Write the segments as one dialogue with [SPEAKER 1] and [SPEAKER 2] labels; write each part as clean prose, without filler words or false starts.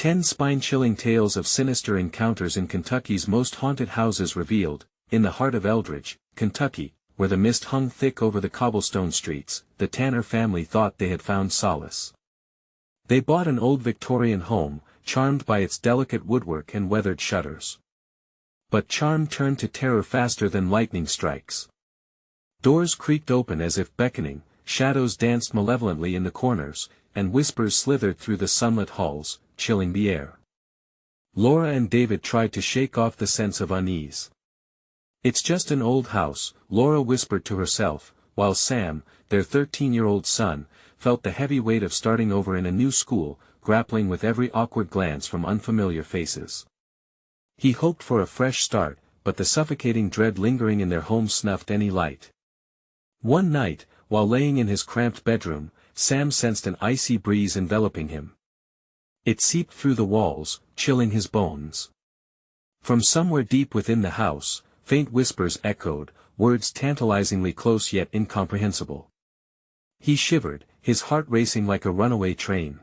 [SPEAKER 1] 10 spine-chilling tales of sinister encounters in Kentucky's most haunted houses revealed. In the heart of Eldridge, Kentucky, where the mist hung thick over the cobblestone streets, the Tanner family thought they had found solace. They bought an old Victorian home, charmed by its delicate woodwork and weathered shutters. But charm turned to terror faster than lightning strikes. Doors creaked open as if beckoning, shadows danced malevolently in the corners, and whispers slithered through the sunlit halls, chilling the air. Laura and David tried to shake off the sense of unease. "It's just an old house," Laura whispered to herself, while Sam, their 13-year-old son, felt the heavy weight of starting over in a new school, grappling with every awkward glance from unfamiliar faces. He hoped for a fresh start, but the suffocating dread lingering in their home snuffed any light. One night, while laying in his cramped bedroom, Sam sensed an icy breeze enveloping him. It seeped through the walls, chilling his bones. From somewhere deep within the house, faint whispers echoed, words tantalizingly close yet incomprehensible. He shivered, his heart racing like a runaway train.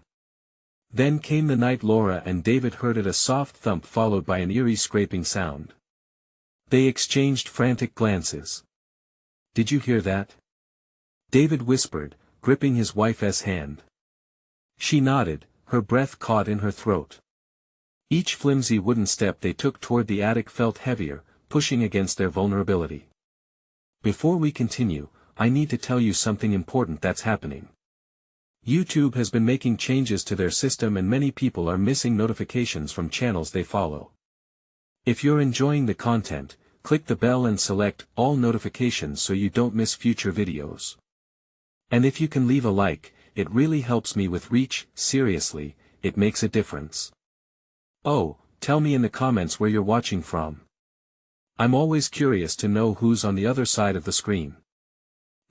[SPEAKER 1] Then came the night Laura and David heard a soft thump followed by an eerie scraping sound. They exchanged frantic glances. "Did you hear that?" David whispered, gripping his wife's hand. She nodded, her breath caught in her throat. Each flimsy wooden step they took toward the attic felt heavier, pushing against their vulnerability. "Before we continue, I need to tell you something important that's happening. YouTube has been making changes to their system and many people are missing notifications from channels they follow. If you're enjoying the content, click the bell and select all notifications so you don't miss future videos. And if you can leave a like, it really helps me with reach. Seriously, it makes a difference. Oh, tell me in the comments where you're watching from. I'm always curious to know who's on the other side of the screen."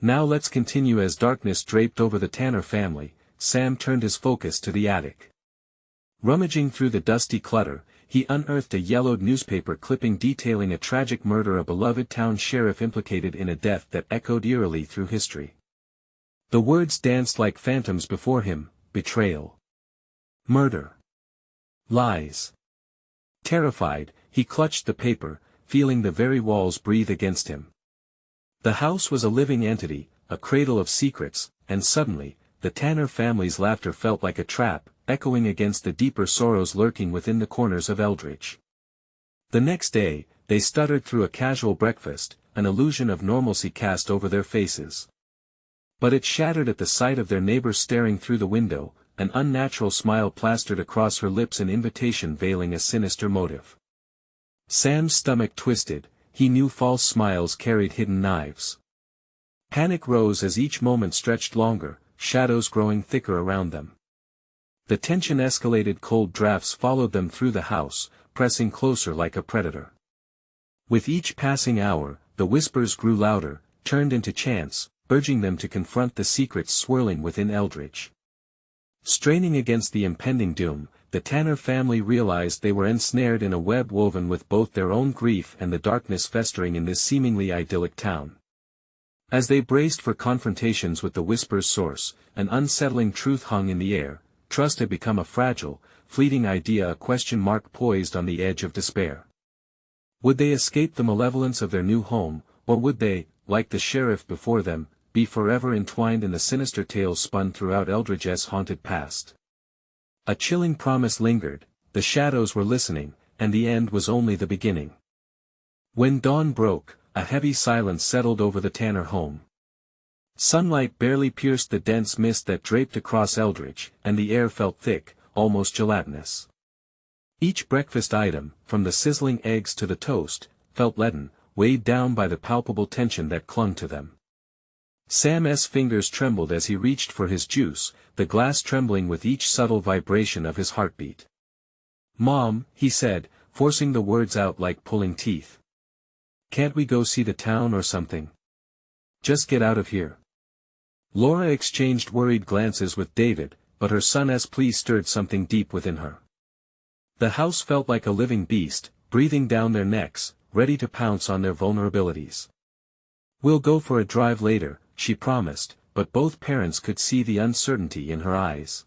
[SPEAKER 1] Now let's continue. As darkness draped over the Tanner family, Sam turned his focus to the attic. Rummaging through the dusty clutter, he unearthed a yellowed newspaper clipping detailing a tragic murder, a beloved town sheriff implicated in a death that echoed eerily through history. The words danced like phantoms before him: betrayal, murder, lies. Terrified, he clutched the paper, feeling the very walls breathe against him. The house was a living entity, a cradle of secrets, and suddenly, the Tanner family's laughter felt like a trap, echoing against the deeper sorrows lurking within the corners of Eldridge. The next day, they stuttered through a casual breakfast, an illusion of normalcy cast over their faces. But it shattered at the sight of their neighbor staring through the window, an unnatural smile plastered across her lips, an invitation veiling a sinister motive. Sam's stomach twisted. He knew false smiles carried hidden knives. Panic rose as each moment stretched longer, shadows growing thicker around them. The tension escalated. Cold drafts followed them through the house, pressing closer like a predator. With each passing hour, the whispers grew louder, turned into chants, urging them to confront the secrets swirling within Eldridge. Straining against the impending doom, the Tanner family realized they were ensnared in a web woven with both their own grief and the darkness festering in this seemingly idyllic town. As they braced for confrontations with the whisper's source, an unsettling truth hung in the air: trust had become a fragile, fleeting idea, a question mark poised on the edge of despair. Would they escape the malevolence of their new home, or would they, like the sheriff before them, be forever entwined in the sinister tales spun throughout Eldridge's haunted past? A chilling promise lingered, the shadows were listening, and the end was only the beginning. When dawn broke, a heavy silence settled over the Tanner home. Sunlight barely pierced the dense mist that draped across Eldridge, and the air felt thick, almost gelatinous. Each breakfast item, from the sizzling eggs to the toast, felt leaden, weighed down by the palpable tension that clung to them. Sam's fingers trembled as he reached for his juice, the glass trembling with each subtle vibration of his heartbeat. "Mom," he said, forcing the words out like pulling teeth. "Can't we go see the town or something? Just get out of here." Laura exchanged worried glances with David, but her son's plea stirred something deep within her. The house felt like a living beast, breathing down their necks, ready to pounce on their vulnerabilities. "We'll go for a drive later," she promised, but both parents could see the uncertainty in her eyes.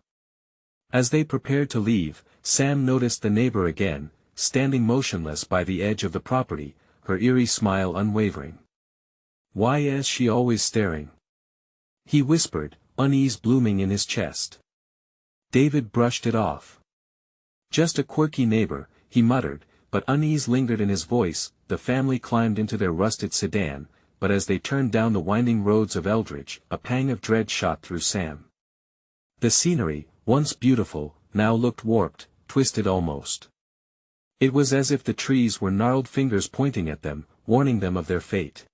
[SPEAKER 1] As they prepared to leave, Sam noticed the neighbor again, standing motionless by the edge of the property, her eerie smile unwavering. "Why is she always staring?" he whispered, unease blooming in his chest. David brushed it off. "Just a quirky neighbor," he muttered, but unease lingered in his voice. The family climbed into their rusted sedan, but as they turned down the winding roads of Eldridge, a pang of dread shot through Sam. The scenery, once beautiful, now looked warped, twisted almost. It was as if the trees were gnarled fingers pointing at them, warning them of their fate.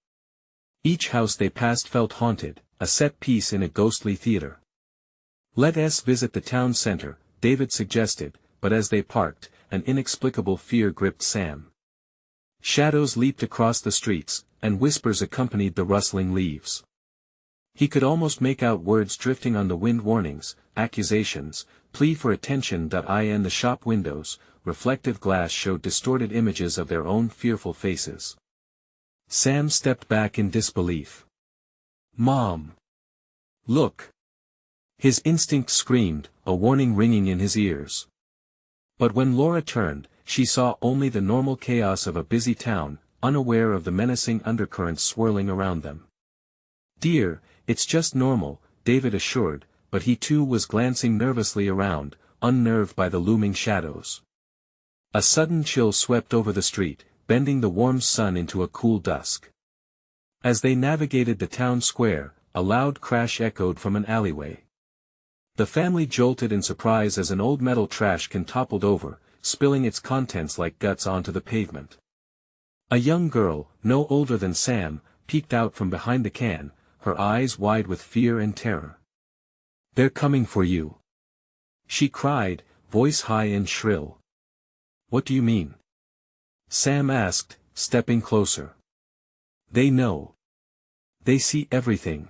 [SPEAKER 1] Each house they passed felt haunted, a set piece in a ghostly theater. "Let us visit the town center," David suggested, but as they parked, an inexplicable fear gripped Sam. Shadows leaped across the streets, and whispers accompanied the rustling leaves. He could almost make out words drifting on the wind, warnings, accusations, plea for attention. In the shop windows, reflective glass showed distorted images of their own fearful faces. Sam stepped back in disbelief. "Mom! Look!" His instinct screamed, a warning ringing in his ears. But when Laura turned, she saw only the normal chaos of a busy town, unaware of the menacing undercurrents swirling around them. "Dear, it's just normal," David assured, but he too was glancing nervously around, unnerved by the looming shadows. A sudden chill swept over the street, bending the warm sun into a cool dusk. As they navigated the town square, a loud crash echoed from an alleyway. The family jolted in surprise as an old metal trash can toppled over, spilling its contents like guts onto the pavement. A young girl, no older than Sam, peeked out from behind the can, her eyes wide with fear and terror. "They're coming for you!" she cried, voice high and shrill. "What do you mean?" Sam asked, stepping closer. "They know. They see everything,"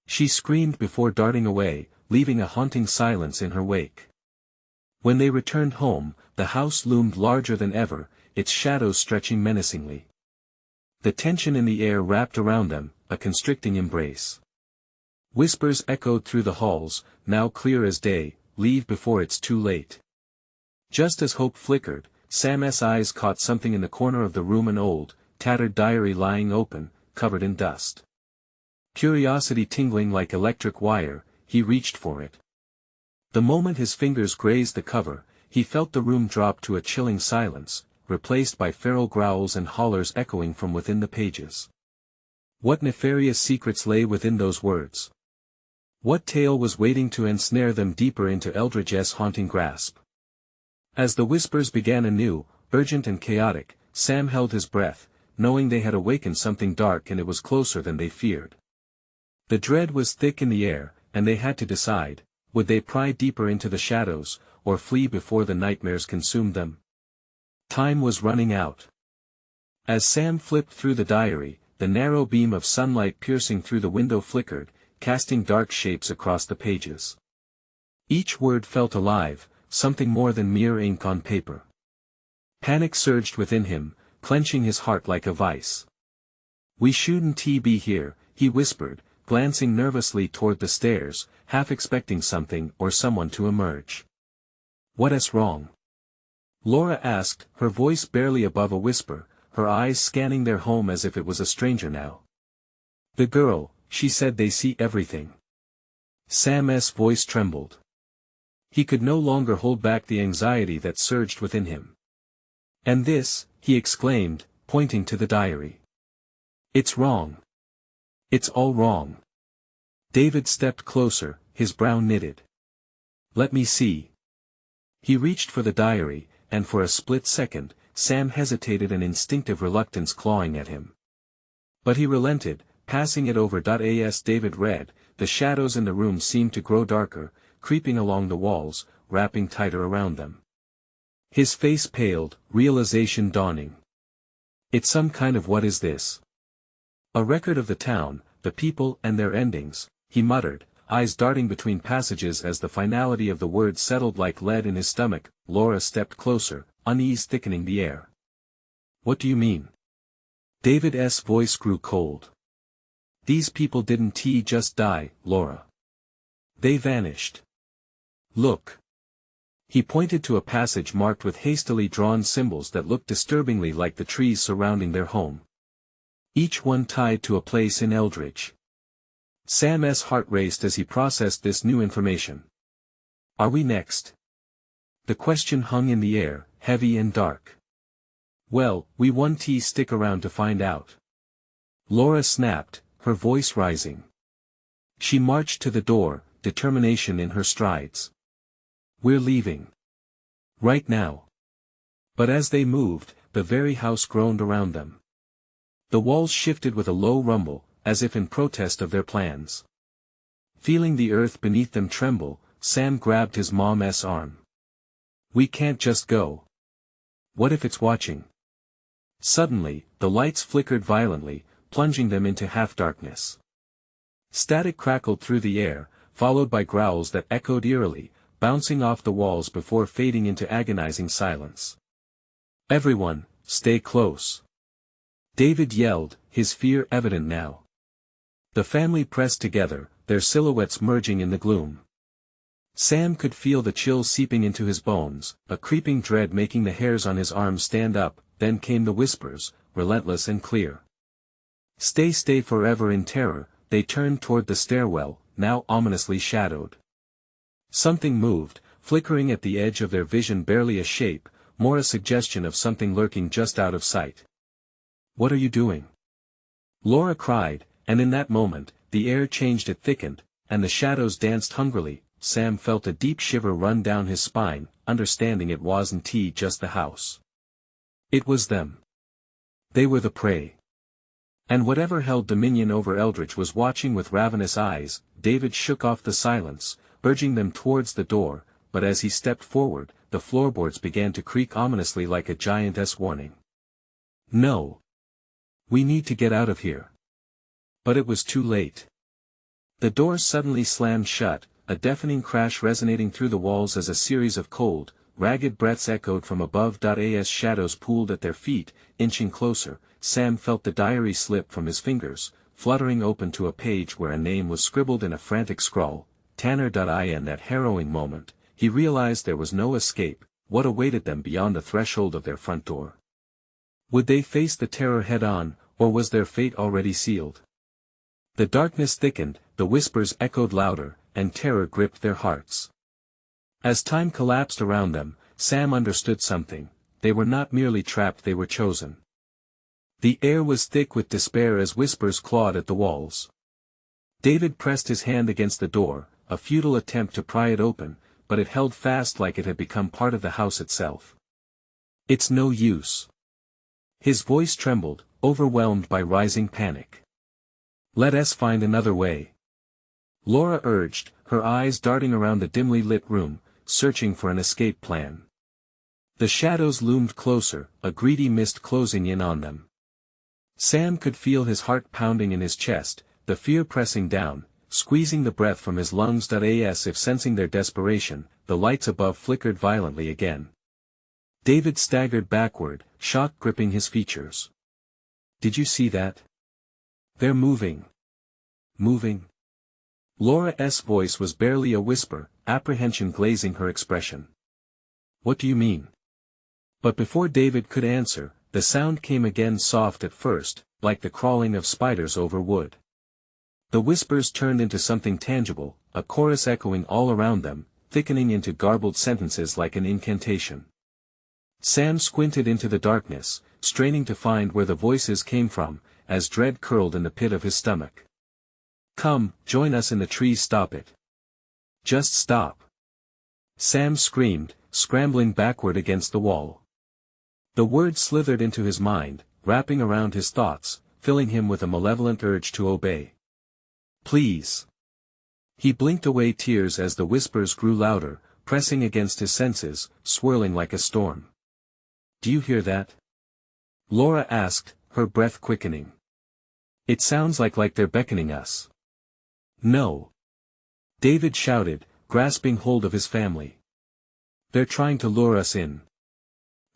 [SPEAKER 1] she screamed before darting away, leaving a haunting silence in her wake. When they returned home, the house loomed larger than ever, its shadows stretching menacingly. The tension in the air wrapped around them, a constricting embrace. Whispers echoed through the halls, now clear as day, "Leave before it's too late." Just as hope flickered, Sam's eyes caught something in the corner of the room, an old, tattered diary lying open, covered in dust. Curiosity tingling like electric wire, he reached for it. The moment his fingers grazed the cover, he felt the room drop to a chilling silence, replaced by feral growls and hollers echoing from within the pages. What nefarious secrets lay within those words? What tale was waiting to ensnare them deeper into Eldridge's haunting grasp? As the whispers began anew, urgent and chaotic, Sam held his breath, knowing they had awakened something dark and it was closer than they feared. The dread was thick in the air, and they had to decide, would they pry deeper into the shadows, or flee before the nightmares consumed them? Time was running out. As Sam flipped through the diary, the narrow beam of sunlight piercing through the window flickered, casting dark shapes across the pages. Each word felt alive, something more than mere ink on paper. Panic surged within him, clenching his heart like a vice. "We shouldn't be here," he whispered, glancing nervously toward the stairs, half expecting something or someone to emerge. "What's wrong?" Laura asked, her voice barely above a whisper, her eyes scanning their home as if it was a stranger now. "The girl, she said they see everything." Sam's voice trembled. He could no longer hold back the anxiety that surged within him. "And this," he exclaimed, pointing to the diary. "It's wrong. It's all wrong." David stepped closer, his brow knitted. "Let me see." He reached for the diary, and for a split second, Sam hesitated, an instinctive reluctance clawing at him. But he relented, passing it over. As David read, the shadows in the room seemed to grow darker, creeping along the walls, wrapping tighter around them. His face paled, realization dawning. "It's some kind of what is this? A record of the town, the people and their endings," he muttered, eyes darting between passages as the finality of the words settled like lead in his stomach. Laura stepped closer, unease thickening the air. "What do you mean?" David's voice grew cold. "These people didn't just die, Laura. They vanished. Look." He pointed to a passage marked with hastily drawn symbols that looked disturbingly like the trees surrounding their home. Each one tied to a place in Eldridge. Sam's heart raced as he processed this new information. Are we next? The question hung in the air, heavy and dark. Well, we won't stick around to find out. Laura snapped, her voice rising. She marched to the door, determination in her strides. We're leaving. Right now. But as they moved, the very house groaned around them. The walls shifted with a low rumble, as if in protest of their plans. Feeling the earth beneath them tremble, Sam grabbed his mom's arm. We can't just go. What if it's watching? Suddenly, the lights flickered violently, plunging them into half-darkness. Static crackled through the air, followed by growls that echoed eerily, bouncing off the walls before fading into agonizing silence. Everyone, stay close. David yelled, his fear evident now. The family pressed together, their silhouettes merging in the gloom. Sam could feel the chills seeping into his bones, a creeping dread making the hairs on his arms stand up. Then came the whispers, relentless and clear. Stay forever. In terror, they turned toward the stairwell, now ominously shadowed. Something moved, flickering at the edge of their vision, barely a shape, more a suggestion of something lurking just out of sight. What are you doing? Laura cried, and in that moment, the air changed, it thickened, and the shadows danced hungrily. Sam felt a deep shiver run down his spine, understanding it wasn't just the house. It was them. They were the prey. And whatever held dominion over Eldridge was watching with ravenous eyes. David shook off the silence, urging them towards the door, but as he stepped forward, the floorboards began to creak ominously like a giantess warning. No. We need to get out of here. But it was too late. The door suddenly slammed shut, a deafening crash resonating through the walls as a series of cold, ragged breaths echoed from above. As shadows pooled at their feet, inching closer, Sam felt the diary slip from his fingers, fluttering open to a page where a name was scribbled in a frantic scrawl, Tanner. In that harrowing moment, he realized there was no escape. What awaited them beyond the threshold of their front door? Would they face the terror head-on, or was their fate already sealed? The darkness thickened, the whispers echoed louder, and terror gripped their hearts. As time collapsed around them, Sam understood something. They were not merely trapped, they were chosen. The air was thick with despair as whispers clawed at the walls. David pressed his hand against the door, a futile attempt to pry it open, but it held fast like it had become part of the house itself. It's no use. His voice trembled, overwhelmed by rising panic. Let us find another way. Laura urged, her eyes darting around the dimly lit room, searching for an escape plan. The shadows loomed closer, a greedy mist closing in on them. Sam could feel his heart pounding in his chest, the fear pressing down, squeezing the breath from his lungs. As if sensing their desperation, the lights above flickered violently again. David staggered backward, shock gripping his features. Did you see that? They're moving. Moving? Laura's voice was barely a whisper, apprehension glazing her expression. What do you mean? But before David could answer, the sound came again, soft at first, like the crawling of spiders over wood. The whispers turned into something tangible, a chorus echoing all around them, thickening into garbled sentences like an incantation. Sam squinted into the darkness, straining to find where the voices came from, as dread curled in the pit of his stomach. Come, join us in the trees. Stop it. Just stop. Sam screamed, scrambling backward against the wall. The words slithered into his mind, wrapping around his thoughts, filling him with a malevolent urge to obey. Please. He blinked away tears as the whispers grew louder, pressing against his senses, swirling like a storm. Do you hear that? Laura asked, her breath quickening. It sounds like they're beckoning us. No. David shouted, grasping hold of his family. They're trying to lure us in.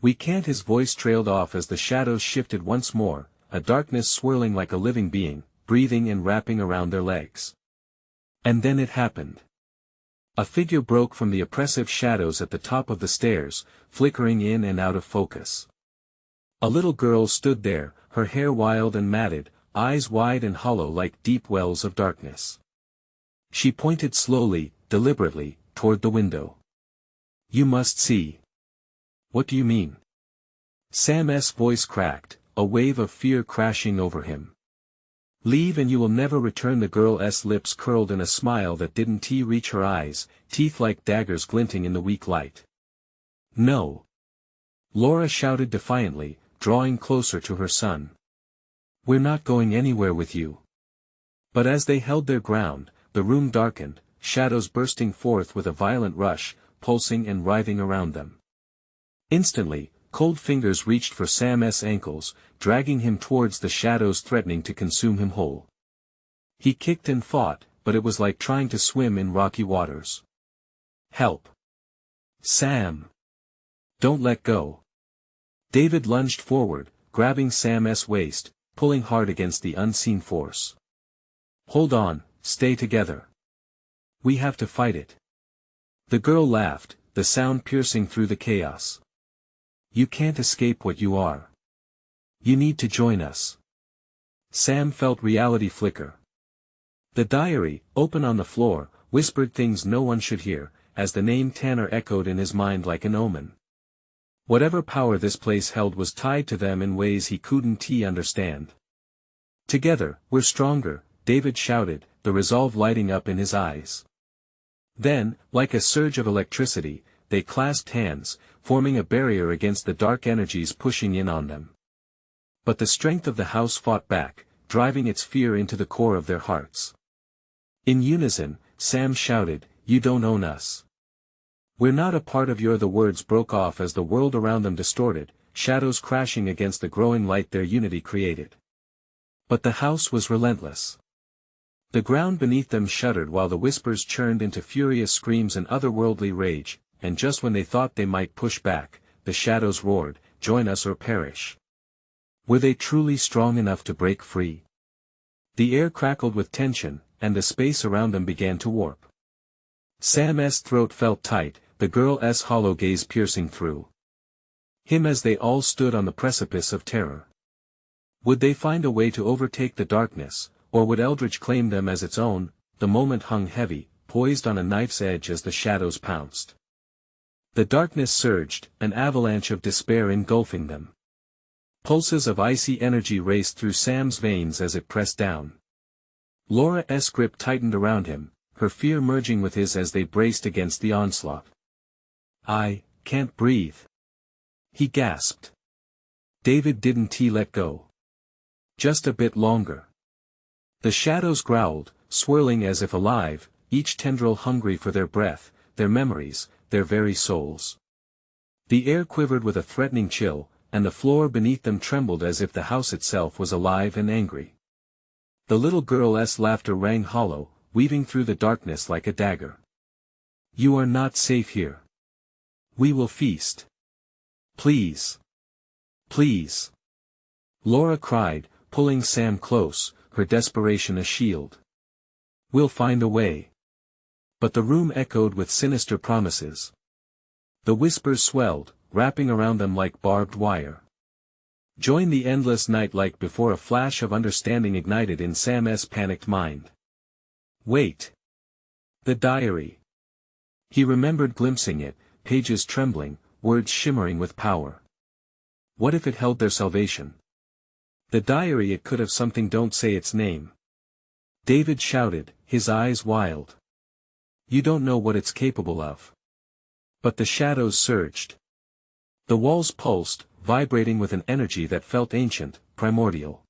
[SPEAKER 1] We can't. His voice trailed off as the shadows shifted once more, a darkness swirling like a living being, breathing and wrapping around their legs. And then it happened. A figure broke from the oppressive shadows at the top of the stairs, flickering in and out of focus. A little girl stood there, her hair wild and matted, eyes wide and hollow like deep wells of darkness. She pointed slowly, deliberately, toward the window. "You must see." "What do you mean?" Sam's voice cracked, a wave of fear crashing over him. "Leave and you will never return." The girl's lips curled in a smile that didn't reach her eyes, teeth like daggers glinting in the weak light. "No." Laura shouted defiantly, drawing closer to her son. "We're not going anywhere with you." But as they held their ground, the room darkened, shadows bursting forth with a violent rush, pulsing and writhing around them. Instantly, cold fingers reached for Sam's ankles, dragging him towards the shadows, threatening to consume him whole. He kicked and fought, but it was like trying to swim in rocky waters. "Help! Sam! Don't let go!" David lunged forward, grabbing Sam's waist, pulling hard against the unseen force. "Hold on, stay together. We have to fight it." The girl laughed, the sound piercing through the chaos. "You can't escape what you are. You need to join us." Sam felt reality flicker. The diary, open on the floor, whispered things no one should hear, as the name Tanner echoed in his mind like an omen. Whatever power this place held was tied to them in ways he couldn't understand. "Together, we're stronger," David shouted, the resolve lighting up in his eyes. Then, like a surge of electricity, they clasped hands, forming a barrier against the dark energies pushing in on them. But the strength of the house fought back, driving its fear into the core of their hearts. In unison, Sam shouted, "You don't own us. We're not a part of your." The words broke off as the world around them distorted, shadows crashing against the growing light their unity created. But the house was relentless. The ground beneath them shuddered while the whispers churned into furious screams and otherworldly rage, and just when they thought they might push back, the shadows roared, "Join us or perish." Were they truly strong enough to break free? The air crackled with tension, and the space around them began to warp. Sam's throat felt tight, the girl's hollow gaze piercing through him as they all stood on the precipice of terror. Would they find a way to overtake the darkness, or would Eldridge claim them as its own? The moment hung heavy, poised on a knife's edge as the shadows pounced. The darkness surged, an avalanche of despair engulfing them. Pulses of icy energy raced through Sam's veins as it pressed down. Laura's grip tightened around him, her fear merging with his as they braced against the onslaught. "I can't breathe," he gasped. David didn't let go. "Just a bit longer." The shadows growled, swirling as if alive, each tendril hungry for their breath, their memories, their very souls. The air quivered with a threatening chill, and the floor beneath them trembled as if the house itself was alive and angry. The little girl's laughter rang hollow, weaving through the darkness like a dagger. "You are not safe here. We will feast. Please. Please." Laura cried, pulling Sam close, her desperation a shield. "We'll find a way." But the room echoed with sinister promises. The whispers swelled, wrapping around them like barbed wire. Join the endless night. Like before, a flash of understanding ignited in Sam's panicked mind. Wait. The diary. He remembered glimpsing it, pages trembling, words shimmering with power. What if it held their salvation? The diary, it could have something. "Don't say its name." David shouted, his eyes wild. "You don't know what it's capable of." But the shadows surged. The walls pulsed, vibrating with an energy that felt ancient, primordial.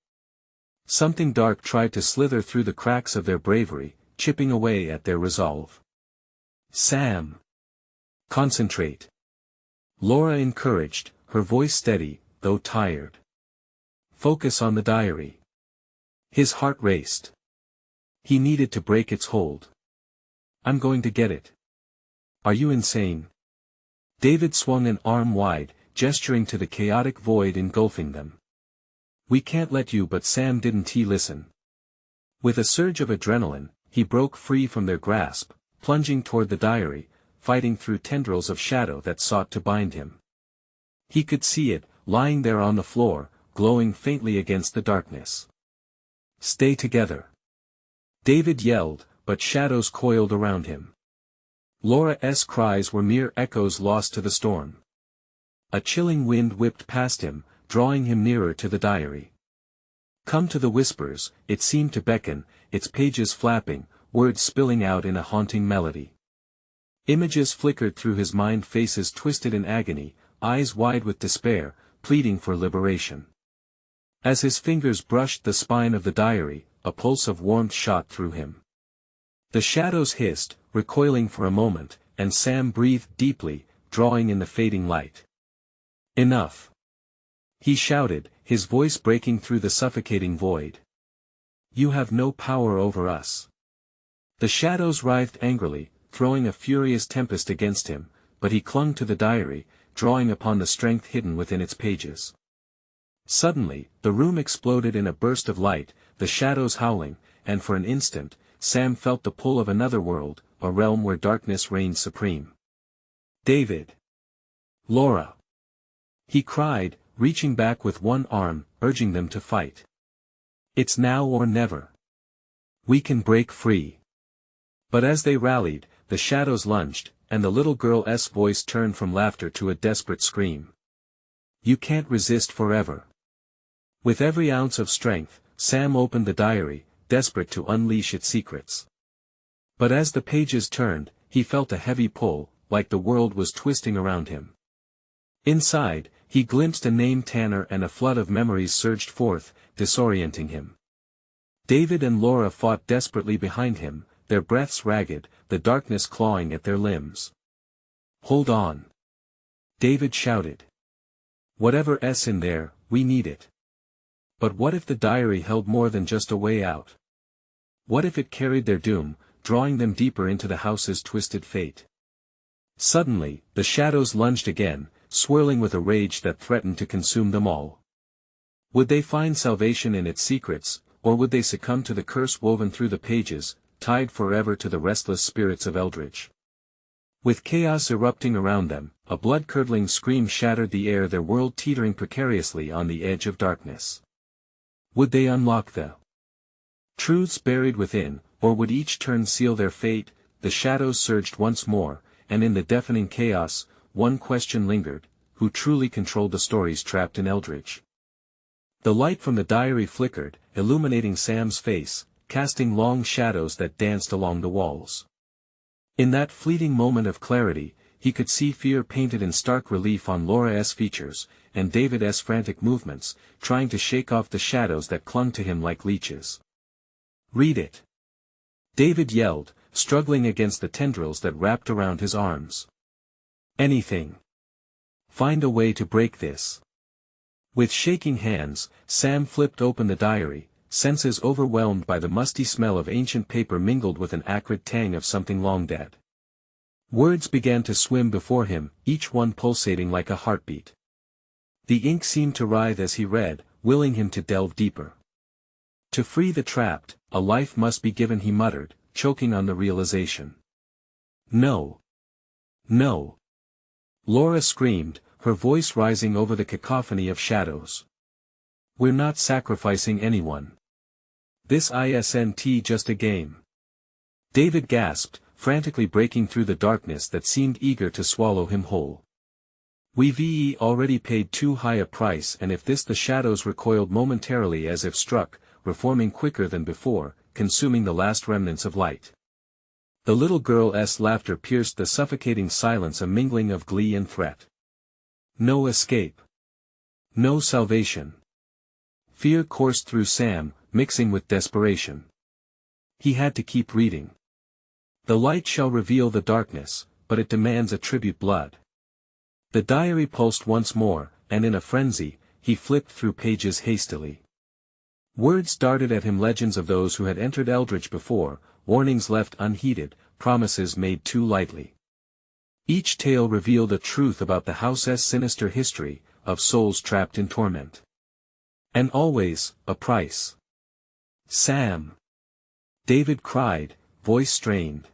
[SPEAKER 1] Something dark tried to slither through the cracks of their bravery, chipping away at their resolve. "Sam! Concentrate." Laura encouraged, her voice steady, though tired. "Focus on the diary." His heart raced. He needed to break its hold. "I'm going to get it." "Are you insane?" David swung an arm wide, gesturing to the chaotic void engulfing them. "We can't let you." But Sam didn't listen. With a surge of adrenaline, he broke free from their grasp, plunging toward the diary, fighting through tendrils of shadow that sought to bind him. He could see it, lying there on the floor, glowing faintly against the darkness. "Stay together!" David yelled, but shadows coiled around him. Laura's cries were mere echoes lost to the storm. A chilling wind whipped past him, drawing him nearer to the diary. Come to the whispers, it seemed to beckon, its pages flapping, words spilling out in a haunting melody. Images flickered through his mind, faces twisted in agony, eyes wide with despair, pleading for liberation. As his fingers brushed the spine of the diary, a pulse of warmth shot through him. The shadows hissed, recoiling for a moment, and Sam breathed deeply, drawing in the fading light. "Enough!" he shouted, his voice breaking through the suffocating void. "You have no power over us." The shadows writhed angrily, throwing a furious tempest against him, but he clung to the diary, drawing upon the strength hidden within its pages. Suddenly, the room exploded in a burst of light, the shadows howling, and for an instant, Sam felt the pull of another world, a realm where darkness reigned supreme. "David! Laura!" he cried, reaching back with one arm, urging them to fight. "It's now or never. We can break free." But as they rallied, the shadows lunged, and the little girl's voice turned from laughter to a desperate scream. "You can't resist forever." With every ounce of strength, Sam opened the diary, desperate to unleash its secrets. But as the pages turned, he felt a heavy pull, like the world was twisting around him. Inside, he glimpsed a name Tanner, and a flood of memories surged forth, disorienting him. David and Laura fought desperately behind him, their breaths ragged, the darkness clawing at their limbs. "Hold on!" David shouted. "Whatever's in there, we need it." But what if the diary held more than just a way out? What if it carried their doom, drawing them deeper into the house's twisted fate? Suddenly, the shadows lunged again, swirling with a rage that threatened to consume them all. Would they find salvation in its secrets, or would they succumb to the curse woven through the pages, tied forever to the restless spirits of Eldridge? With chaos erupting around them, a blood-curdling scream shattered the air, their world teetering precariously on the edge of darkness. Would they unlock the truths buried within, or would each turn seal their fate? The shadows surged once more, and in the deafening chaos, one question lingered: who truly controlled the stories trapped in Eldridge? The light from the diary flickered, illuminating Sam's face, casting long shadows that danced along the walls. In that fleeting moment of clarity, he could see fear painted in stark relief on Laura's features, and David's frantic movements, trying to shake off the shadows that clung to him like leeches. "Read it!" David yelled, struggling against the tendrils that wrapped around his arms. "Anything. Find a way to break this." With shaking hands, Sam flipped open the diary, senses overwhelmed by the musty smell of ancient paper mingled with an acrid tang of something long dead. Words began to swim before him, each one pulsating like a heartbeat. The ink seemed to writhe as he read, willing him to delve deeper. To free the trapped, a life must be given, he muttered, choking on the realization. "No. No!" Laura screamed, her voice rising over the cacophony of shadows. "We're not sacrificing anyone. This isn't just a game." David gasped, frantically breaking through the darkness that seemed eager to swallow him whole. "We've already paid too high a price," and if this, the shadows recoiled momentarily as if struck, reforming quicker than before, consuming the last remnants of light. The little girl's laughter pierced the suffocating silence, a mingling of glee and threat. No escape. No salvation. Fear coursed through Sam, mixing with desperation. He had to keep reading. The light shall reveal the darkness, but it demands a tribute blood. The diary pulsed once more, and in a frenzy, he flipped through pages hastily. Words darted at him, legends of those who had entered Eldridge before, warnings left unheeded, promises made too lightly. Each tale revealed a truth about the house's sinister history, of souls trapped in torment. And always, a price. "Sam!" David cried, voice strained.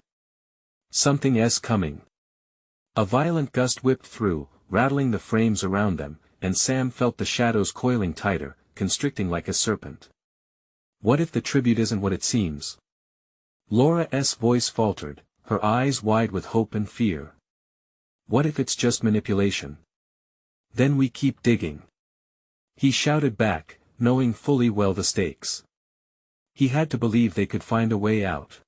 [SPEAKER 1] Something's coming. A violent gust whipped through, rattling the frames around them, and Sam felt the shadows coiling tighter, constricting like a serpent. What if the tribute isn't what it seems? Laura's voice faltered, her eyes wide with hope and fear. What if it's just manipulation? Then we keep digging. He shouted back, knowing fully well the stakes. He had to believe they could find a way out.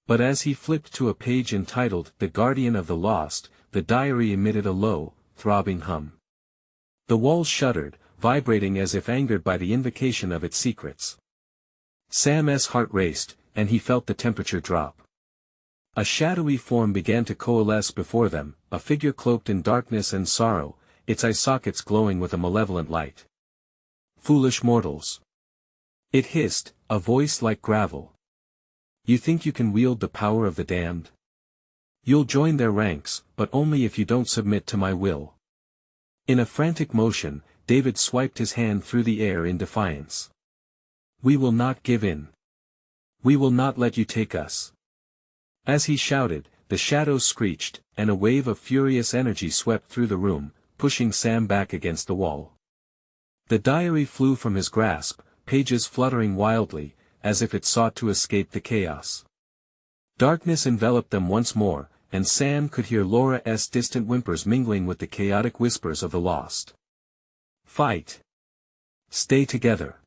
[SPEAKER 1] But as he flipped to a page entitled "The Guardian of the Lost," the diary emitted a low, throbbing hum. The walls shuddered, vibrating as if angered by the invocation of its secrets. Sam's heart raced, and he felt the temperature drop. A shadowy form began to coalesce before them, a figure cloaked in darkness and sorrow, its eye sockets glowing with a malevolent light. "Foolish mortals!" it hissed, a voice like gravel. "You think you can wield the power of the damned? You'll join their ranks, but only if you don't submit to my will." In a frantic motion, David swiped his hand through the air in defiance. "We will not give in. We will not let you take us." As he shouted, the shadows screeched, and a wave of furious energy swept through the room, pushing Sam back against the wall. The diary flew from his grasp, pages fluttering wildly, as if it sought to escape the chaos. Darkness enveloped them once more, and Sam could hear Laura's distant whimpers mingling with the chaotic whispers of the lost. "Fight! Stay together!"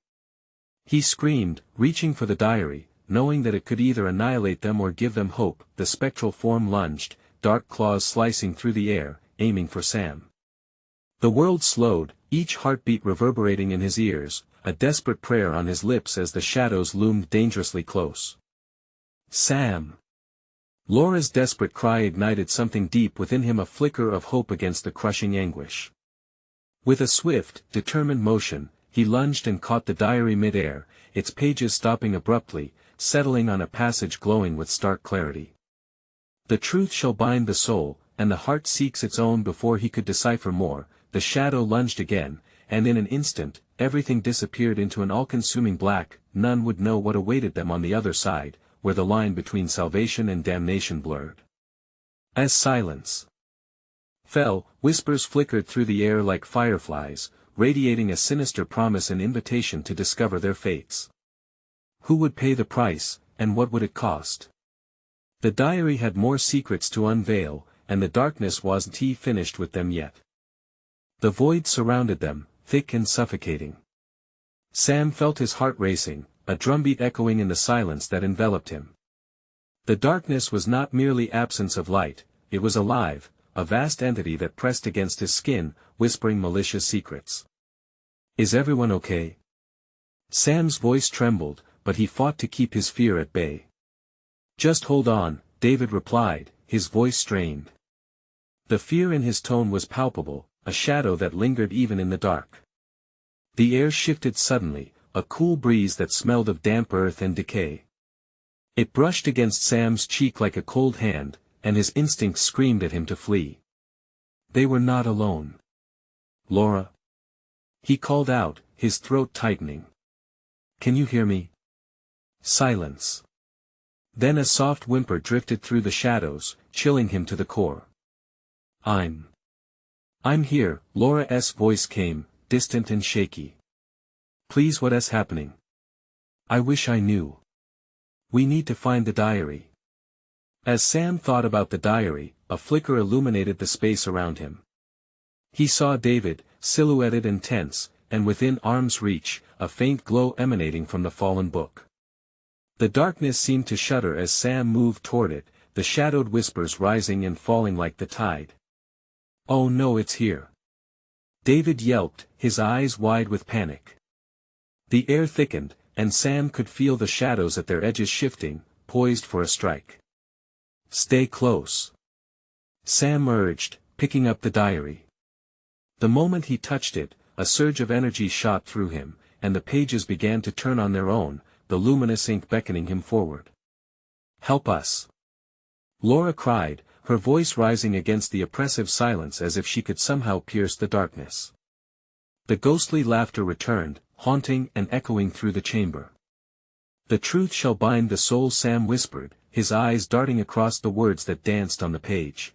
[SPEAKER 1] he screamed, reaching for the diary, knowing that it could either annihilate them or give them hope. The spectral form lunged, dark claws slicing through the air, aiming for Sam. The world slowed, each heartbeat reverberating in his ears, a desperate prayer on his lips as the shadows loomed dangerously close. "Sam!" Laura's desperate cry ignited something deep within him, a flicker of hope against the crushing anguish. With a swift, determined motion, he lunged and caught the diary mid-air, its pages stopping abruptly, settling on a passage glowing with stark clarity. "The truth shall bind the soul, and the heart seeks its own." Before he could decipher more, the shadow lunged again, and in an instant, everything disappeared into an all-consuming black. None would know what awaited them on the other side, where the line between salvation and damnation blurred. As silence fell, whispers flickered through the air like fireflies, radiating a sinister promise and invitation to discover their fates. Who would pay the price, and what would it cost? The diary had more secrets to unveil, and the darkness wasn't finished with them yet. The void surrounded them, thick and suffocating. Sam felt his heart racing, a drumbeat echoing in the silence that enveloped him. The darkness was not merely absence of light, it was alive, a vast entity that pressed against his skin, whispering malicious secrets. "Is everyone okay?" Sam's voice trembled, but he fought to keep his fear at bay. "Just hold on," David replied, his voice strained. The fear in his tone was palpable, a shadow that lingered even in the dark. The air shifted suddenly, a cool breeze that smelled of damp earth and decay. It brushed against Sam's cheek like a cold hand, and his instincts screamed at him to flee. They were not alone. "Laura?" he called out, his throat tightening. "Can you hear me?" Silence. Then a soft whimper drifted through the shadows, chilling him to the core. I'm here," Laura's voice came, distant and shaky. "Please, what's happening? I wish I knew. We need to find the diary." As Sam thought about the diary, a flicker illuminated the space around him. He saw David, silhouetted and tense, and within arm's reach, a faint glow emanating from the fallen book. The darkness seemed to shudder as Sam moved toward it, the shadowed whispers rising and falling like the tide. "Oh no, it's here!" David yelped, his eyes wide with panic. The air thickened, and Sam could feel the shadows at their edges shifting, poised for a strike. "Stay close," Sam urged, picking up the diary. The moment he touched it, a surge of energy shot through him, and the pages began to turn on their own, the luminous ink beckoning him forward. "Help us!" Laura cried, her voice rising against the oppressive silence as if she could somehow pierce the darkness. The ghostly laughter returned, haunting and echoing through the chamber. "The truth shall bind the soul," Sam whispered, his eyes darting across the words that danced on the page.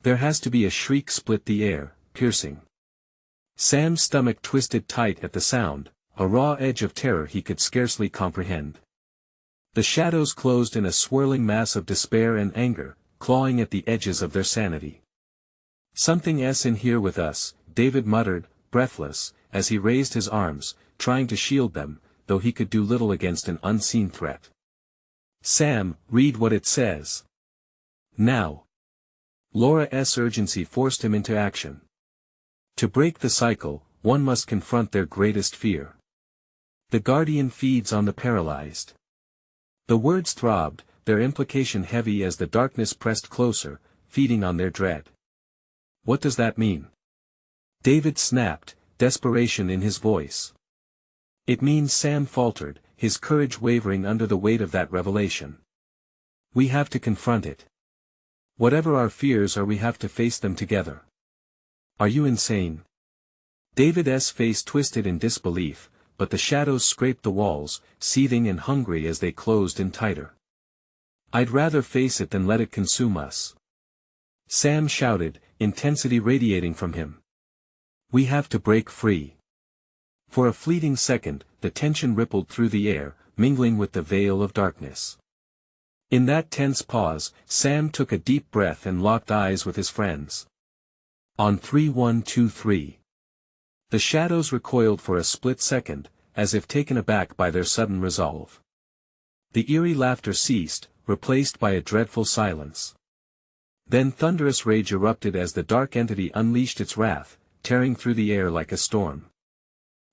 [SPEAKER 1] There has to be a shriek split the air, piercing. Sam's stomach twisted tight at the sound, a raw edge of terror he could scarcely comprehend. The shadows closed in a swirling mass of despair and anger, clawing at the edges of their sanity. "Something's in here with us," David muttered, breathless, as he raised his arms, trying to shield them, though he could do little against an unseen threat. "Sam, read what it says. Now." Laura's urgency forced him into action. To break the cycle, one must confront their greatest fear. The Guardian feeds on the paralyzed. The words throbbed, their implication heavy as the darkness pressed closer, feeding on their dread. "What does that mean?" David snapped, desperation in his voice. "It means," Sam faltered, his courage wavering under the weight of that revelation. "We have to confront it. Whatever our fears are, we have to face them together." "Are you insane?" David's face twisted in disbelief, but the shadows scraped the walls, seething and hungry as they closed in tighter. "I'd rather face it than let it consume us," Sam shouted, intensity radiating from him. "We have to break free." For a fleeting second, the tension rippled through the air, mingling with the veil of darkness. In that tense pause, Sam took a deep breath and locked eyes with his friends. "On 3, 1, 2, 3. The shadows recoiled for a split second, as if taken aback by their sudden resolve. The eerie laughter ceased, replaced by a dreadful silence. Then thunderous rage erupted as the dark entity unleashed its wrath, tearing through the air like a storm.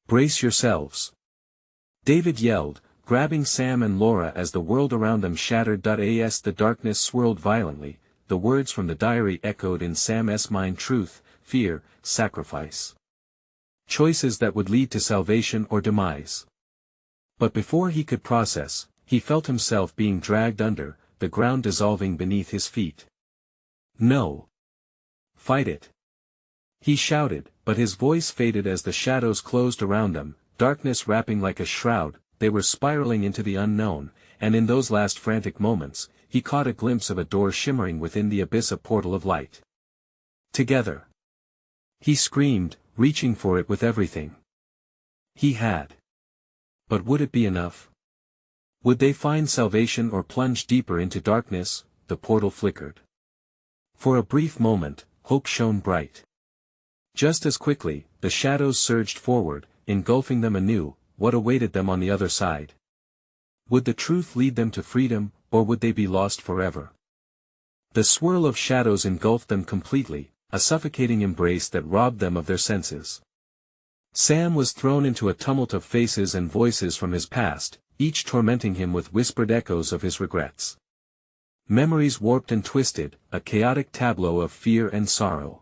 [SPEAKER 1] "Brace yourselves!" David yelled, grabbing Sam and Laura as the world around them shattered. As the darkness swirled violently, the words from the diary echoed in Sam's mind: truth, fear, sacrifice. Choices that would lead to salvation or demise. But before he could process, he felt himself being dragged under, the ground dissolving beneath his feet. "No! Fight it!" he shouted, but his voice faded as the shadows closed around them, darkness wrapping like a shroud. They were spiraling into the unknown, and in those last frantic moments, he caught a glimpse of a door shimmering within the abyss, a portal of light. Together! He screamed, reaching for it with everything he had. But would it be enough? Would they find salvation or plunge deeper into darkness? The portal flickered. For a brief moment, hope shone bright. Just as quickly, the shadows surged forward, engulfing them anew. What awaited them on the other side? Would the truth lead them to freedom, or would they be lost forever? The swirl of shadows engulfed them completely, a suffocating embrace that robbed them of their senses. Sam was thrown into a tumult of faces and voices from his past, each tormenting him with whispered echoes of his regrets. Memories warped and twisted, a chaotic tableau of fear and sorrow.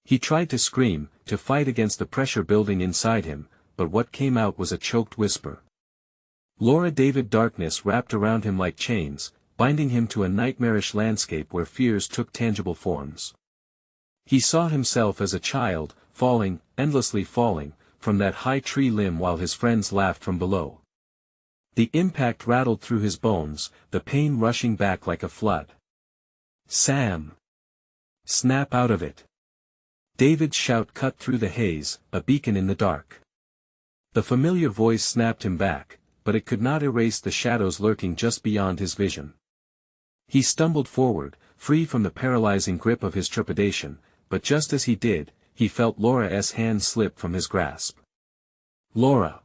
[SPEAKER 1] He tried to scream, to fight against the pressure building inside him, but what came out was a choked whisper. Laura. David. Darkness wrapped around him like chains, binding him to a nightmarish landscape where fears took tangible forms. He saw himself as a child, falling, endlessly falling, from that high tree limb while his friends laughed from below. The impact rattled through his bones, the pain rushing back like a flood. "Sam! Snap out of it!" David's shout cut through the haze, a beacon in the dark. The familiar voice snapped him back, but it could not erase the shadows lurking just beyond his vision. He stumbled forward, free from the paralyzing grip of his trepidation, but just as he did, he felt Laura's hand slip from his grasp. "Laura!"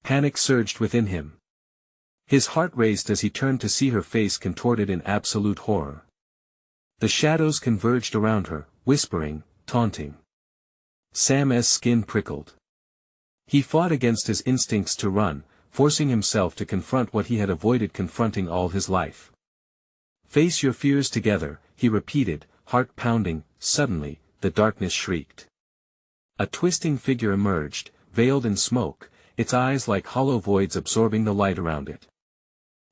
[SPEAKER 1] Panic surged within him. His heart raced as he turned to see her face contorted in absolute horror. The shadows converged around her, whispering, taunting. Sam's skin prickled. He fought against his instincts to run, forcing himself to confront what he had avoided confronting all his life. "Face your fears together," he repeated, heart pounding. Suddenly, the darkness shrieked. A twisting figure emerged, veiled in smoke, its eyes like hollow voids absorbing the light around it.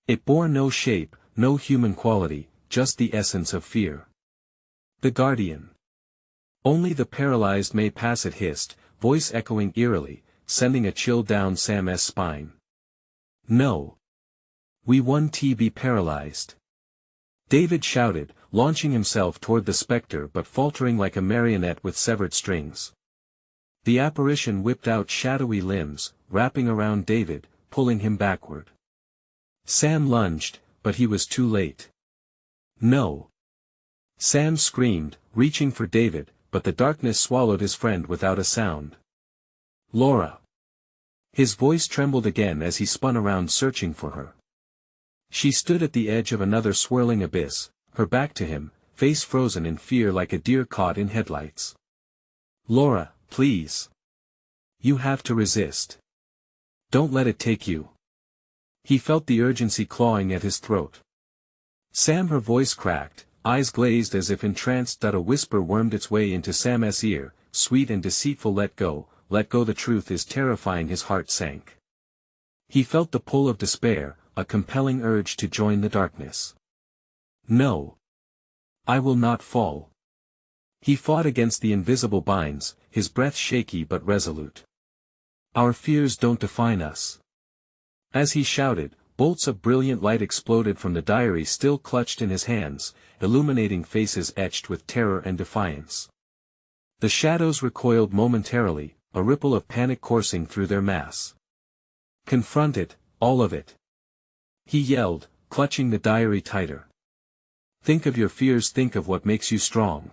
[SPEAKER 1] It bore no shape, no human quality, just the essence of fear. The Guardian. "Only the paralyzed may pass," it hissed, voice echoing eerily, sending a chill down Sam's spine. "No. We won't be paralyzed. David shouted, launching himself toward the specter but faltering like a marionette with severed strings. The apparition whipped out shadowy limbs, wrapping around David, pulling him backward. Sam lunged, but he was too late. No! Sam screamed, reaching for David, but the darkness swallowed his friend without a sound. Laura! His voice trembled again as he spun around searching for her. She stood at the edge of another swirling abyss, her back to him, face frozen in fear like a deer caught in headlights. Laura, please. You have to resist. Don't let it take you. He felt the urgency clawing at his throat. Sam, her voice cracked, eyes glazed as if entranced. A whisper wormed its way into Sam's ear, sweet and deceitful. Let go, the truth is terrifying. His heart sank. He felt the pull of despair, a compelling urge to join the darkness. No. I will not fall. He fought against the invisible binds, his breath shaky but resolute. Our fears don't define us. As he shouted, bolts of brilliant light exploded from the diary still clutched in his hands, illuminating faces etched with terror and defiance. The shadows recoiled momentarily, a ripple of panic coursing through their mass. Confront it, all of it. He yelled, clutching the diary tighter. Think of your fears, think of what makes you strong.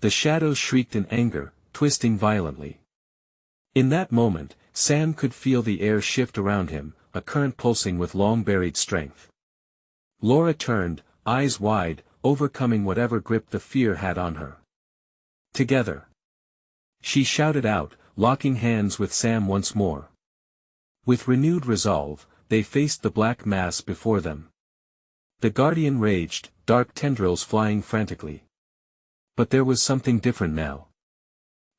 [SPEAKER 1] The shadows shrieked in anger, twisting violently. In that moment, Sam could feel the air shift around him, a current pulsing with long-buried strength. Laura turned, eyes wide, overcoming whatever grip the fear had on her. Together. She shouted out, locking hands with Sam once more. With renewed resolve, they faced the black mass before them. The Guardian raged, dark tendrils flying frantically. But there was something different now.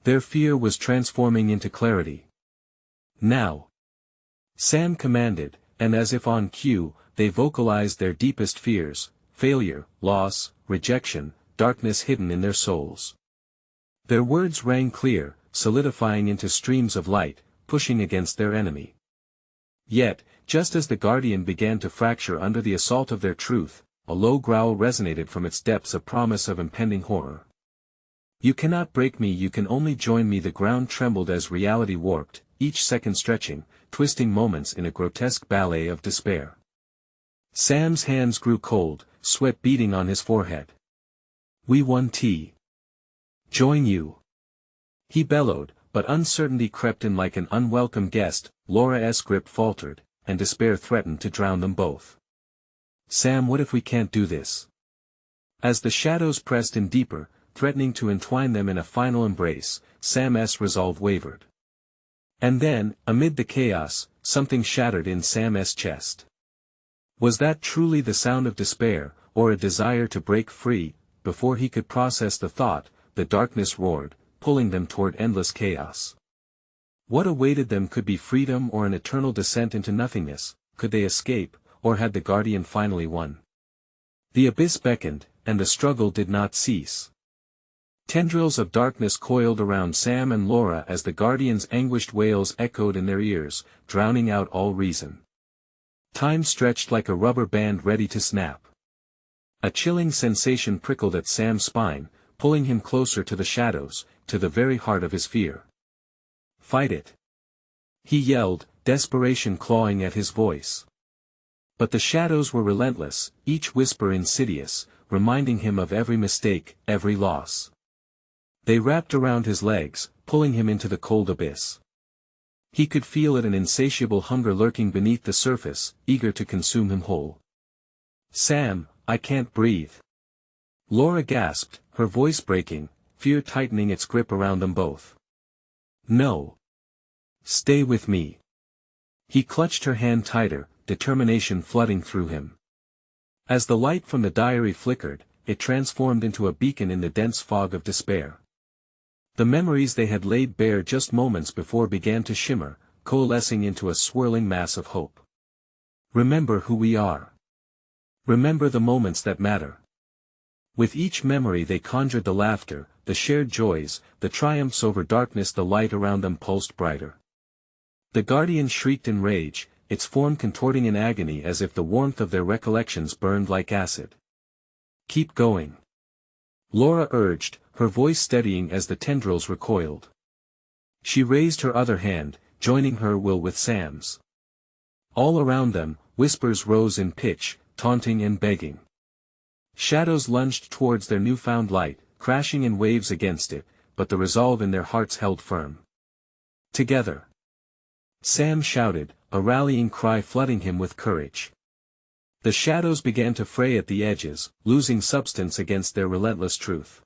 [SPEAKER 1] Their fear was transforming into clarity. Now. Sam commanded, and as if on cue, they vocalized their deepest fears, failure, loss, rejection, darkness hidden in their souls. Their words rang clear, solidifying into streams of light, pushing against their enemy. Yet, just as the Guardian began to fracture under the assault of their truth, a low growl resonated from its depths, a promise of impending horror. You cannot break me, you can only join me. The ground trembled as reality warped, each second stretching, twisting moments in a grotesque ballet of despair. Sam's hands grew cold, sweat beading on his forehead. We won't join you. He bellowed, but uncertainty crept in like an unwelcome guest. Laura's grip faltered, and despair threatened to drown them both. Sam, what if we can't do this? As the shadows pressed in deeper, threatening to entwine them in a final embrace, Sam's resolve wavered. And then, amid the chaos, something shattered in Sam's chest. Was that truly the sound of despair, or a desire to break free? Before he could process the thought, the darkness roared, pulling them toward endless chaos. What awaited them? Could be freedom or an eternal descent into nothingness. Could they escape, or had the Guardian finally won? The abyss beckoned, and the struggle did not cease. Tendrils of darkness coiled around Sam and Laura as the Guardian's anguished wails echoed in their ears, drowning out all reason. Time stretched like a rubber band ready to snap. A chilling sensation prickled at Sam's spine, pulling him closer to the shadows, to the very heart of his fear. Fight it! He yelled, desperation clawing at his voice. But the shadows were relentless, each whisper insidious, reminding him of every mistake, every loss. They wrapped around his legs, pulling him into the cold abyss. He could feel it, an insatiable hunger lurking beneath the surface, eager to consume him whole. Sam, I can't breathe. Laura gasped, her voice breaking, fear tightening its grip around them both. No. Stay with me. He clutched her hand tighter, determination flooding through him. As the light from the diary flickered, it transformed into a beacon in the dense fog of despair. The memories they had laid bare just moments before began to shimmer, coalescing into a swirling mass of hope. Remember who we are. Remember the moments that matter. With each memory they conjured the laughter, the shared joys, the triumphs over darkness. The light around them pulsed brighter. The Guardian shrieked in rage, its form contorting in agony as if the warmth of their recollections burned like acid. "Keep going," Laura urged, her voice steadying as the tendrils recoiled. She raised her other hand, joining her will with Sam's. All around them, whispers rose in pitch, taunting and begging. Shadows lunged towards their newfound light, crashing in waves against it, but the resolve in their hearts held firm. "Together!" Sam shouted, a rallying cry flooding him with courage. The shadows began to fray at the edges, losing substance against their relentless truth.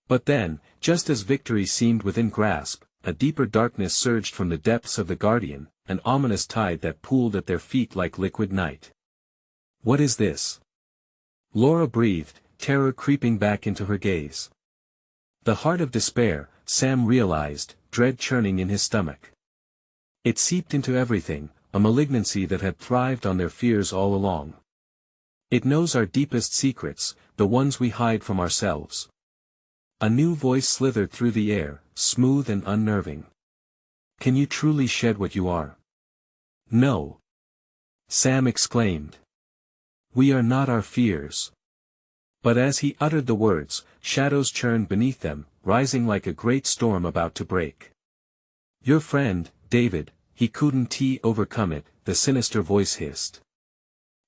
[SPEAKER 1] But then, just as victory seemed within grasp, a deeper darkness surged from the depths of the Guardian, an ominous tide that pooled at their feet like liquid night. "What is this?" Laura breathed, terror creeping back into her gaze. The heart of despair, Sam realized, dread churning in his stomach. It seeped into everything, a malignancy that had thrived on their fears all along. "It knows our deepest secrets, the ones we hide from ourselves." A new voice slithered through the air, smooth and unnerving. "Can you truly shed what you are?" "No," Sam exclaimed. "We are not our fears." But as he uttered the words, shadows churned beneath them, rising like a great storm about to break. "Your friend, David, he couldn't overcome it," the sinister voice hissed.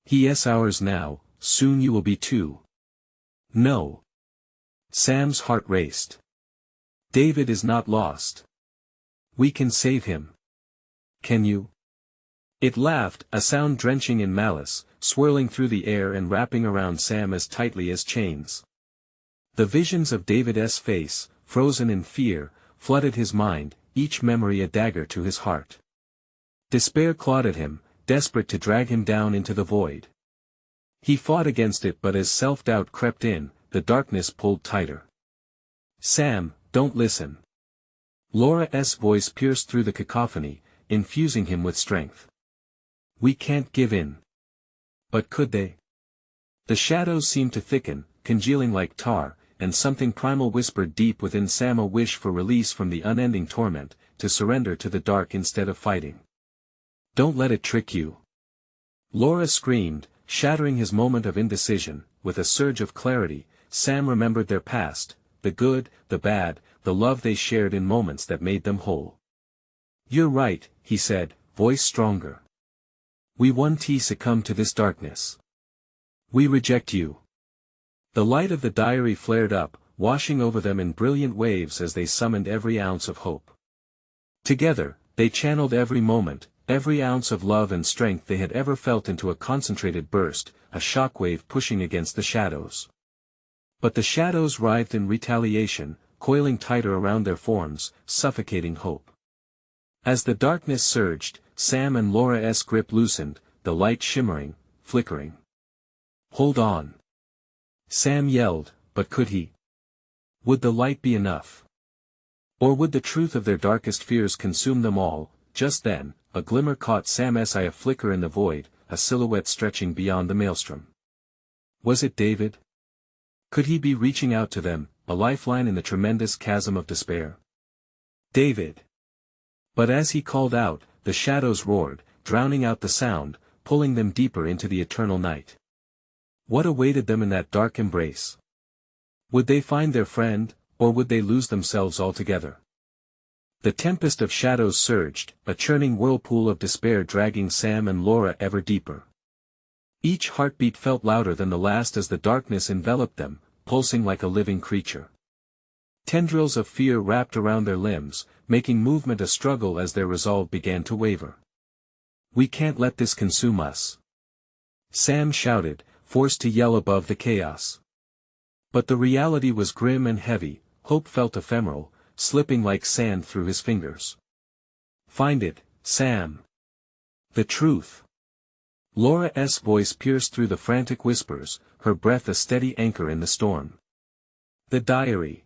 [SPEAKER 1] "He is ours now, soon you will be too." "No." Sam's heart raced. "David is not lost. We can save him." "Can you?" It laughed, a sound drenching in malice, swirling through the air and wrapping around Sam as tightly as chains. The visions of David's face, frozen in fear, flooded his mind, each memory a dagger to his heart. Despair clawed at him, desperate to drag him down into the void. He fought against it, but as self-doubt crept in, the darkness pulled tighter. "Sam, don't listen." Laura's voice pierced through the cacophony, infusing him with strength. "We can't give in." But could they? The shadows seemed to thicken, congealing like tar, and something primal whispered deep within Sam, a wish for release from the unending torment, to surrender to the dark instead of fighting. "Don't let it trick you." Laura screamed, shattering his moment of indecision. With a surge of clarity, Sam remembered their past, the good, the bad, the love they shared in moments that made them whole. "You're right," he said, voice stronger. "We won't succumb to this darkness. We reject you." The light of the diary flared up, washing over them in brilliant waves as they summoned every ounce of hope. Together, they channeled every moment, every ounce of love and strength they had ever felt into a concentrated burst, a shockwave pushing against the shadows. But the shadows writhed in retaliation, coiling tighter around their forms, suffocating hope. As the darkness surged, Sam and Laura's grip loosened, the light shimmering, flickering. "Hold on!" Sam yelled, but could he? Would the light be enough? Or would the truth of their darkest fears consume them all? Just then, a glimmer caught Sam's eye, a flicker in the void, a silhouette stretching beyond the maelstrom. Was it David? Could he be reaching out to them, a lifeline in the tremendous chasm of despair? David! But as he called out, the shadows roared, drowning out the sound, pulling them deeper into the eternal night. What awaited them in that dark embrace? Would they find their friend, or would they lose themselves altogether? The tempest of shadows surged, a churning whirlpool of despair dragging Sam and Laura ever deeper. Each heartbeat felt louder than the last as the darkness enveloped them, pulsing like a living creature. Tendrils of fear wrapped around their limbs, making movement a struggle as their resolve began to waver. "We can't let this consume us," Sam shouted, forced to yell above the chaos. But the reality was grim and heavy. Hope felt ephemeral, slipping like sand through his fingers. "Find it, Sam. The truth." Laura's voice pierced through the frantic whispers, her breath a steady anchor in the storm. The diary.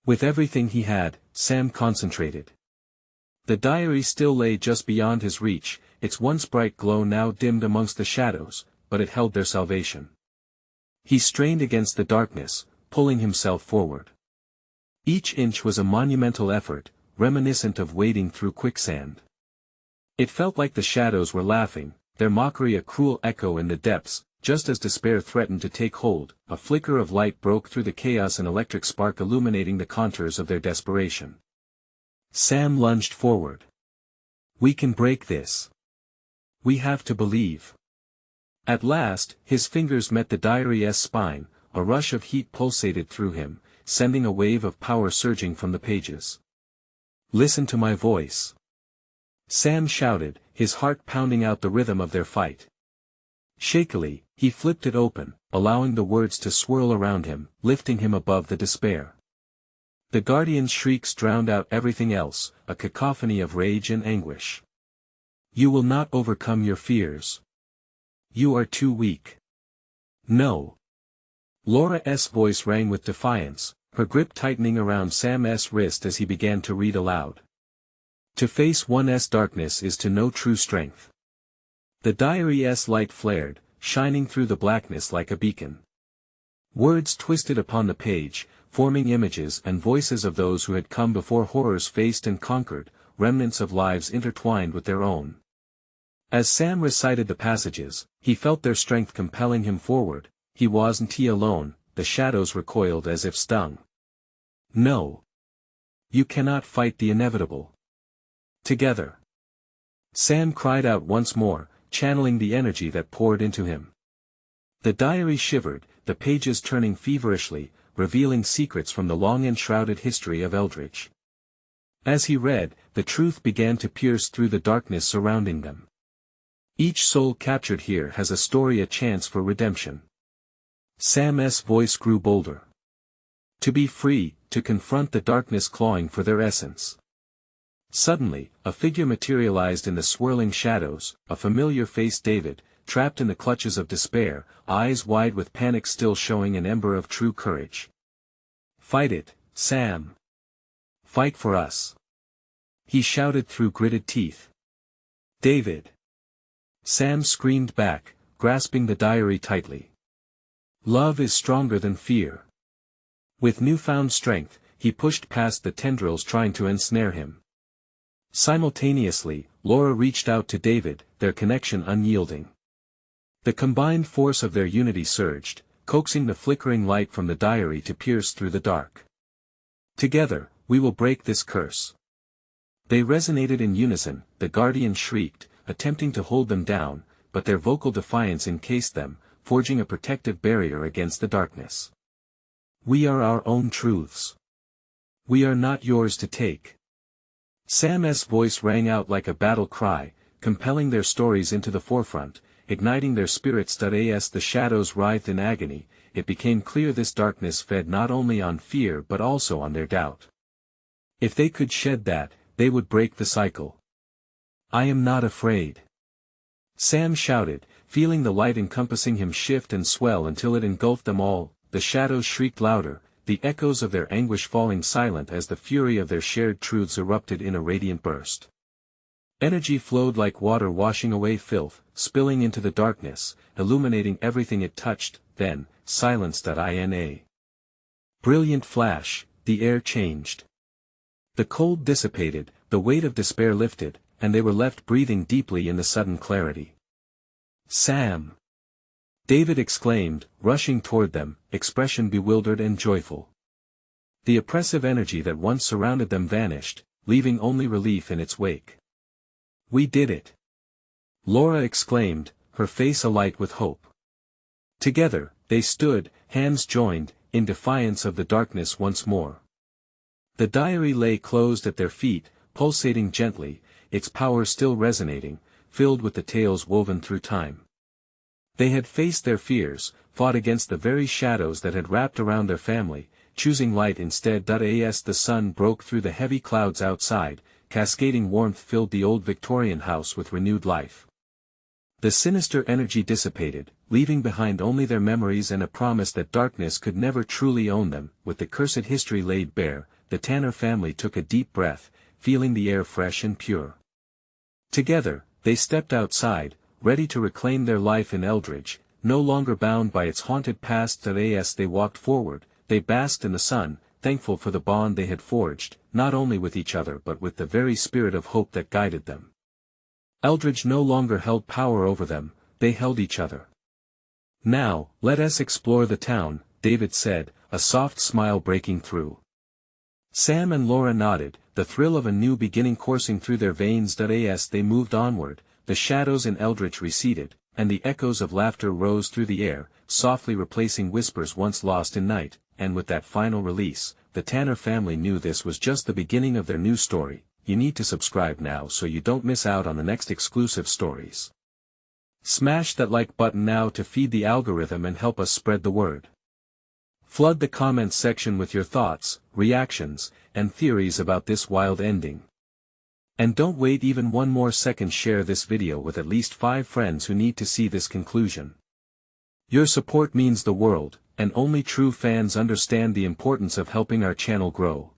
[SPEAKER 1] With everything he had, Sam concentrated. The diary still lay just beyond his reach, its once bright glow now dimmed amongst the shadows, but it held their salvation. He strained against the darkness, pulling himself forward. Each inch was a monumental effort, reminiscent of wading through quicksand. It felt like the shadows were laughing, their mockery a cruel echo in the depths. Just as despair threatened to take hold, a flicker of light broke through the chaos, an electric spark illuminating the contours of their desperation. Sam lunged forward. "We can break this. We have to believe." At last, his fingers met the diary's spine, a rush of heat pulsated through him, sending a wave of power surging from the pages. "Listen to my voice," Sam shouted, his heart pounding out the rhythm of their fight. Shakily, he flipped it open, allowing the words to swirl around him, lifting him above the despair. The Guardian's shrieks drowned out everything else, a cacophony of rage and anguish. "You will not overcome your fears. You are too weak. No." Laura's voice rang with defiance, her grip tightening around Sam's wrist as he began to read aloud. "To face one's darkness is to know true strength." The diary's light flared, shining through the blackness like a beacon. Words twisted upon the page, forming images and voices of those who had come before, horrors faced and conquered, remnants of lives intertwined with their own. As Sam recited the passages, he felt their strength compelling him forward. He wasn't alone, the shadows recoiled as if stung. "No. You cannot fight the inevitable. Together." Sam cried out once more, channeling the energy that poured into him. The diary shivered, the pages turning feverishly, revealing secrets from the long-enshrouded history of Eldridge. As he read, the truth began to pierce through the darkness surrounding them. Each soul captured here has a story, a chance for redemption. Sam's voice grew bolder. To be free, to confront the darkness clawing for their essence. Suddenly, a figure materialized in the swirling shadows, a familiar face, David, trapped in the clutches of despair, eyes wide with panic still showing an ember of true courage. "Fight it, Sam. Fight for us," he shouted through gritted teeth. "David!" Sam screamed back, grasping the diary tightly. "Love is stronger than fear." With newfound strength, he pushed past the tendrils trying to ensnare him. Simultaneously, Laura reached out to David, their connection unyielding. The combined force of their unity surged, coaxing the flickering light from the diary to pierce through the dark. "Together, we will break this curse." They resonated in unison, the Guardian shrieked, attempting to hold them down, but their vocal defiance encased them, forging a protective barrier against the darkness. "We are our own truths. We are not yours to take." Sam's voice rang out like a battle cry, compelling their stories into the forefront, igniting their spirits. As the shadows writhed in agony, it became clear this darkness fed not only on fear but also on their doubt. If they could shed that, they would break the cycle. "I am not afraid," Sam shouted, feeling the light encompassing him shift and swell until it engulfed them all. The shadows shrieked louder, the echoes of their anguish falling silent as the fury of their shared truths erupted in a radiant burst. Energy flowed like water washing away filth, spilling into the darkness, illuminating everything it touched. Then, silence. In a brilliant flash, the air changed. The cold dissipated, the weight of despair lifted, and they were left breathing deeply in the sudden clarity. "Sam!" David exclaimed, rushing toward them, expression bewildered and joyful. The oppressive energy that once surrounded them vanished, leaving only relief in its wake. "We did it!" Laura exclaimed, her face alight with hope. Together, they stood, hands joined, in defiance of the darkness once more. The diary lay closed at their feet, pulsating gently, its power still resonating, filled with the tales woven through time. They had faced their fears, fought against the very shadows that had wrapped around their family, choosing light instead. As the sun broke through the heavy clouds outside, cascading warmth filled the old Victorian house with renewed life. The sinister energy dissipated, leaving behind only their memories and a promise that darkness could never truly own them. With the cursed history laid bare, the Tanner family took a deep breath, feeling the air fresh and pure. Together, they stepped outside, ready to reclaim their life in Eldridge, no longer bound by its haunted past. As they walked forward, they basked in the sun, thankful for the bond they had forged, not only with each other but with the very spirit of hope that guided them. Eldridge no longer held power over them, they held each other. "Now, let us explore the town," David said, a soft smile breaking through. Sam and Laura nodded, the thrill of a new beginning coursing through their veins. As they moved onward, the shadows in Eldridge receded, and the echoes of laughter rose through the air, softly replacing whispers once lost in night, and with that final release, the Tanner family knew this was just the beginning of their new story. You need to subscribe now so you don't miss out on the next exclusive stories. Smash that like button now to feed the algorithm and help us spread the word. Flood the comments section with your thoughts, reactions, and theories about this wild ending. And don't wait even one more second, share this video with at least 5 friends who need to see this conclusion. Your support means the world, and only true fans understand the importance of helping our channel grow.